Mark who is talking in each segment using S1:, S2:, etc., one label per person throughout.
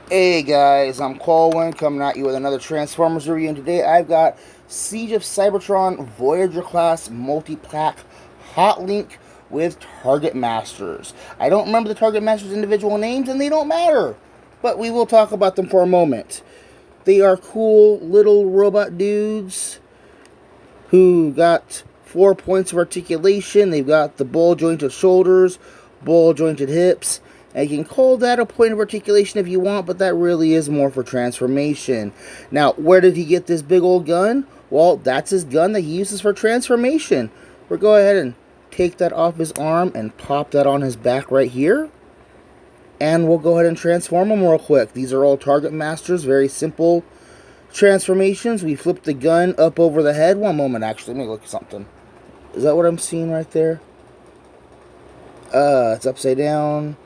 S1: Hey guys, I'm Colwen coming at you with another Transformers review, and today I've got Siege of Cybertron Voyager class multi-pack HotLink with Target Masters. I don't remember the Target Masters' individual names, and they don't matter, but we will talk about them for a moment. They are cool little robot dudes who got 4 points of articulation. They've got the ball jointed shoulders, ball jointed hips. And you can call that a point of articulation if you want, but that really is more for transformation. Now, where did he get this big old gun? Well, that's his gun that he uses for transformation. We'll go ahead and take that off his arm and pop that on his back right here. And we'll go ahead and transform him real quick. These are all Target Masters, very simple transformations. We flip the gun up over the head. One moment, actually. Let me look at something. Is that what I'm seeing right there? It's upside down.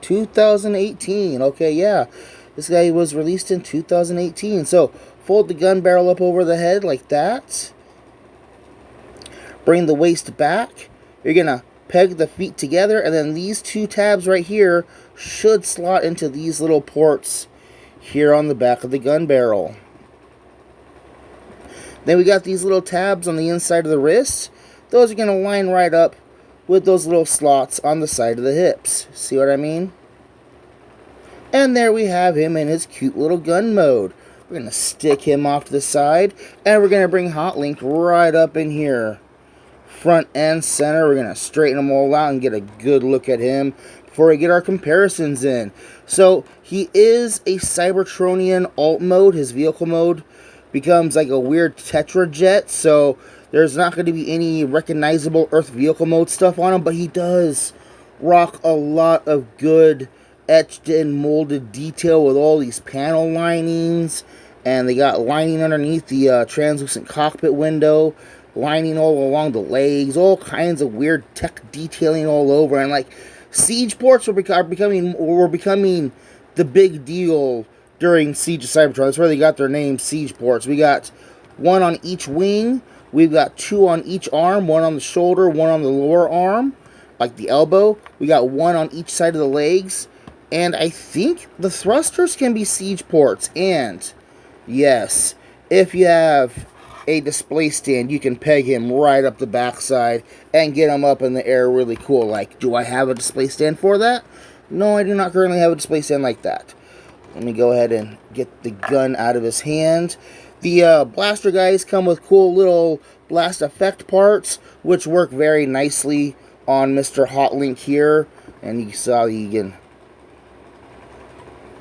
S1: 2018. Okay, yeah. This guy was released in 2018. So, fold the gun barrel up over the head like that. Bring the waist back. You're going to peg the feet together, and then these two tabs right here should slot into these little ports here on the back of the gun barrel. Then we got these little tabs on the inside of the wrist. Those are going to line right up with those little slots on the side of the hips. See what I mean? And there we have him in his cute little gun mode. We're going to stick him off to the side, and we're going to bring HotLink right up in here. Front and center. We're going to straighten them all out and get a good look at him before we get our comparisons in. So, he is a Cybertronian alt mode. His vehicle mode becomes like a weird Tetrajet, so there's not going to be any recognizable Earth vehicle mode stuff on him, but he does rock a lot of good etched and molded detail with all these panel linings, and they got lining underneath the translucent cockpit window, lining all along the legs, all kinds of weird tech detailing all over, and like siege ports were becoming the big deal during Siege of Cybertron. That's where they got their name, siege ports. We got one on each wing. We've got two on each arm, one on the shoulder, one on the lower arm, like the elbow. We got one on each side of the legs. And I think the thrusters can be siege ports. And, yes, if you have a display stand, you can peg him right up the backside and get him up in the air really cool. Like, do I have a display stand for that? No, I do not currently have a display stand like that. Let me go ahead and get the gun out of his hand. The blaster guys come with cool little blast effect parts, which work very nicely on Mr. HotLink here. And you saw you can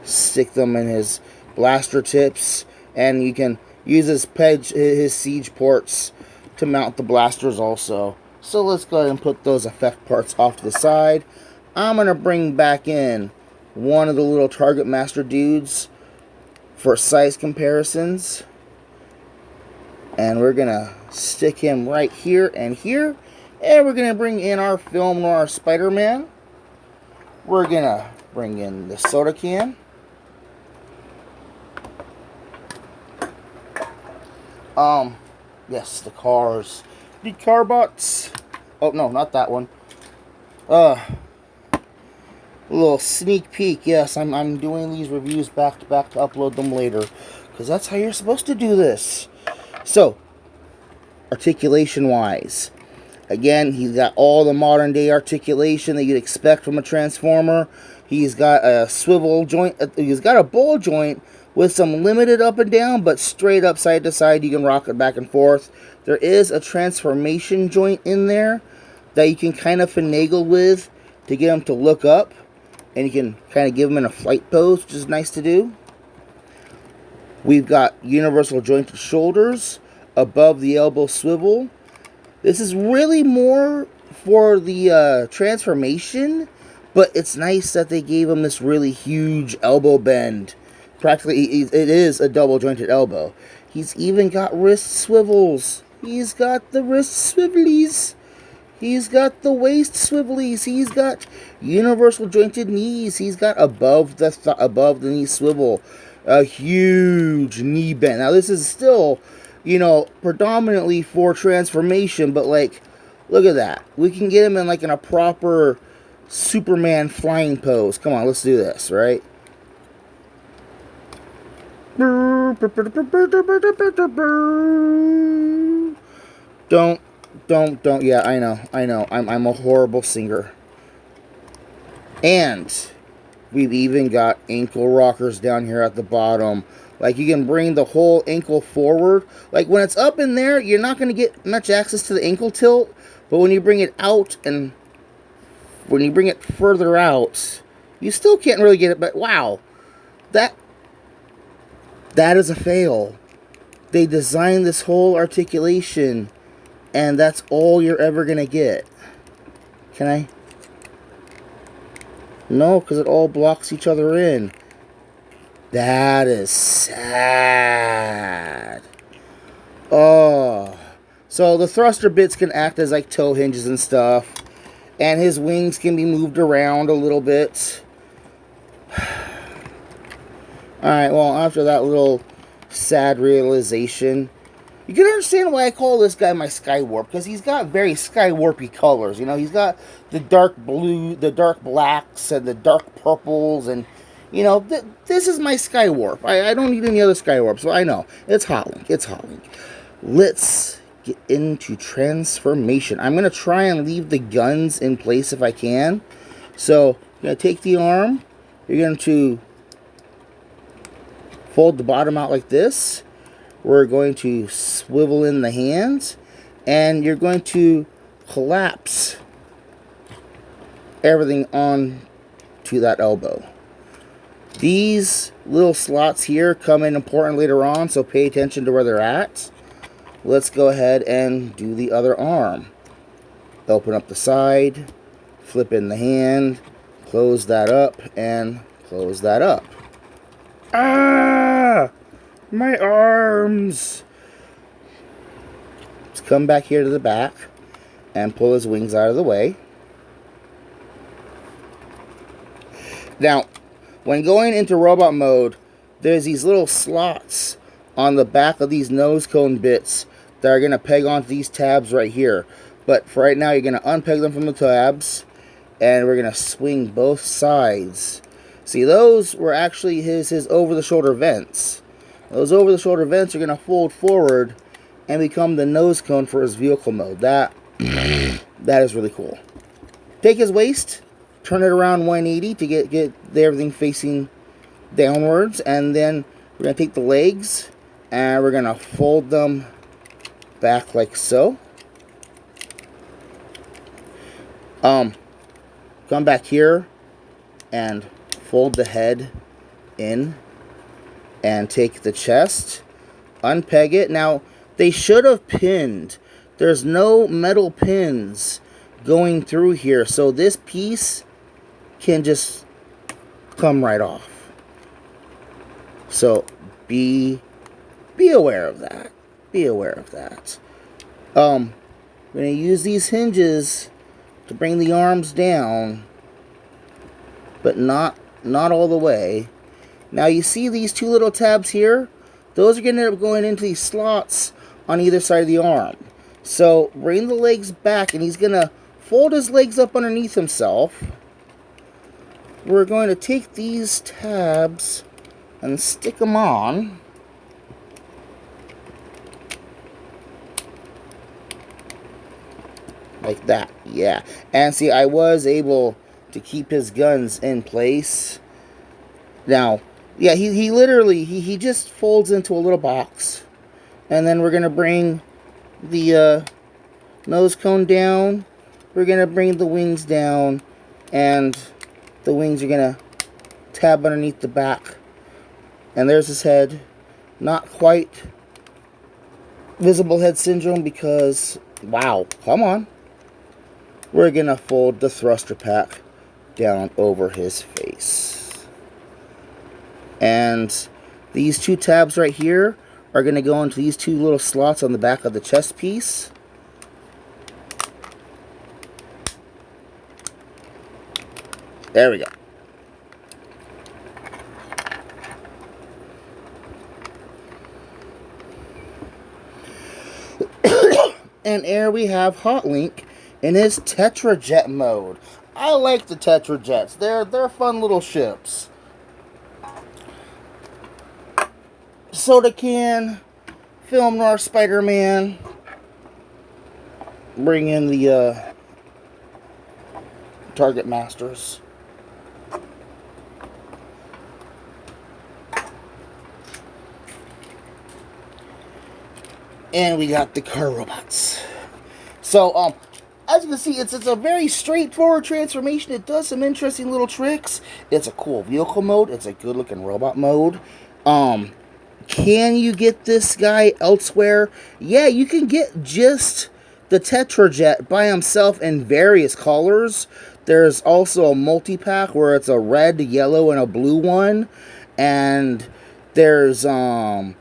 S1: stick them in his blaster tips, and you can use his siege ports to mount the blasters also. So let's go ahead and put those effect parts off to the side. I'm going to bring back in one of the little Target Master dudes for size comparisons. And we're going to stick him right here and here. And we're going to bring in our film noir Spider-Man. We're going to bring in the soda can. Yes, the cars. The Carbots. Oh, no, not that one. A little sneak peek. Yes, I'm doing these reviews back to back to upload them later, because that's how you're supposed to do this. So, articulation-wise, again, he's got all the modern-day articulation that you'd expect from a Transformer. He's got a swivel joint. He's got a ball joint with some limited up and down, but straight up side to side, you can rock it back and forth. There is a transformation joint in there that you can kind of finagle with to get him to look up, and you can kind of give him in a flight pose, which is nice to do. We've got universal jointed shoulders, above the elbow swivel. This is really more for the transformation, but it's nice that they gave him this really huge elbow bend. Practically, it is a double jointed elbow. He's even got wrist swivels. He's got the wrist swivelies. He's got the waist swivelies. He's got universal jointed knees. He's got above the knee swivel, a huge knee bend. Now this is still, predominantly for transformation, but like, look at that. We can get him in a proper Superman flying pose. Come on, let's do this, right? Don't. Yeah, I know. I'm a horrible singer. And we've even got ankle rockers down here at the bottom. Like, you can bring the whole ankle forward. Like, when it's up in there, you're not going to get much access to the ankle tilt. But when you bring it out and when you bring it further out, you still can't really get it. But wow, that is a fail. They designed this whole articulation, and that's all you're ever going to get. Can I? No, because it all blocks each other in. That is sad. Oh. So the thruster bits can act as like toe hinges and stuff. And his wings can be moved around a little bit. Alright, well, after that little sad realization, you can understand why I call this guy my Skywarp, because he's got very Skywarpy colors. You know, he's got the dark blue, the dark blacks, and the dark purples, and, you know, this is my Skywarp. I don't need any other Skywarp, so I know. It's HotLink. It's HotLink. Let's get into transformation. I'm going to try and leave the guns in place if I can. So, you're going to take the arm. You're going to fold the bottom out like this. We're going to swivel in the hands, and you're going to collapse everything on to that elbow. These little slots here come in important later on, so pay attention to where they're at. Let's go ahead and do the other arm. Open up the side, flip in the hand, close that up, and close that up. Ah! My arms! Let's come back here to the back and pull his wings out of the way. Now, when going into robot mode, there's these little slots on the back of these nose cone bits that are going to peg onto these tabs right here. But for right now, you're going to unpeg them from the tabs, and we're going to swing both sides. See, those were actually his over-the-shoulder vents. Those over-the-shoulder vents are going to fold forward and become the nose cone for his vehicle mode. That is really cool. Take his waist, turn it around 180 to get everything facing downwards, and then we're going to take the legs and we're going to fold them back like so. Come back here and fold the head in. And take the chest, unpeg it. Now, they should have pinned. There's no metal pins going through here, so this piece can just come right off. So, be aware of that. Be aware of that. We're going to use these hinges to bring the arms down, but not all the way. Now, you see these two little tabs here? Those are going to end up going into these slots on either side of the arm. So, bring the legs back, and he's going to fold his legs up underneath himself. We're going to take these tabs and stick them on. Like that, yeah. And see, I was able to keep his guns in place. Now, yeah, he literally, he just folds into a little box. And then we're going to bring the nose cone down. We're going to bring the wings down. And the wings are going to tab underneath the back. And there's his head. Not quite visible head syndrome because, wow, come on. We're going to fold the thruster pack down over his face. And these two tabs right here are going to go into these two little slots on the back of the chest piece. There we go. And here we have HotLink in his Tetrajet mode. I like the Tetrajets. They're fun little ships. soda can, film noir Spider-Man. Bring in the Target Masters. And we got the car robots. So, as you can see, it's a very straightforward transformation. It does some interesting little tricks. It's a cool vehicle mode. It's a good-looking robot mode. Can you get this guy elsewhere? Yeah, you can get just the Tetrajet by himself in various colors. There's also a multi-pack where it's a red, yellow, and a blue one. And there's, Skywarp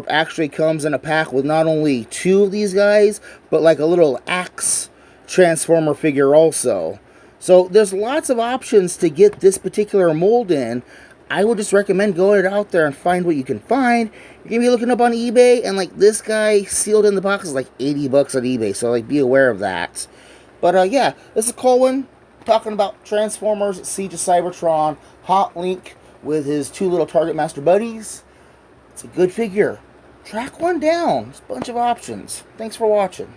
S1: actually comes in a pack with not only two of these guys, but like a little axe transformer figure also. So there's lots of options to get this particular mold in. I would just recommend going out there and find what you can find. You're going to be looking up on eBay, and like this guy sealed in the box is like 80 bucks on eBay, so like be aware of that. But yeah, this is Colwen talking about Transformers Siege of Cybertron HotLink with his two little Target Master buddies. It's a good figure. Track one down. There's a bunch of options. Thanks for watching.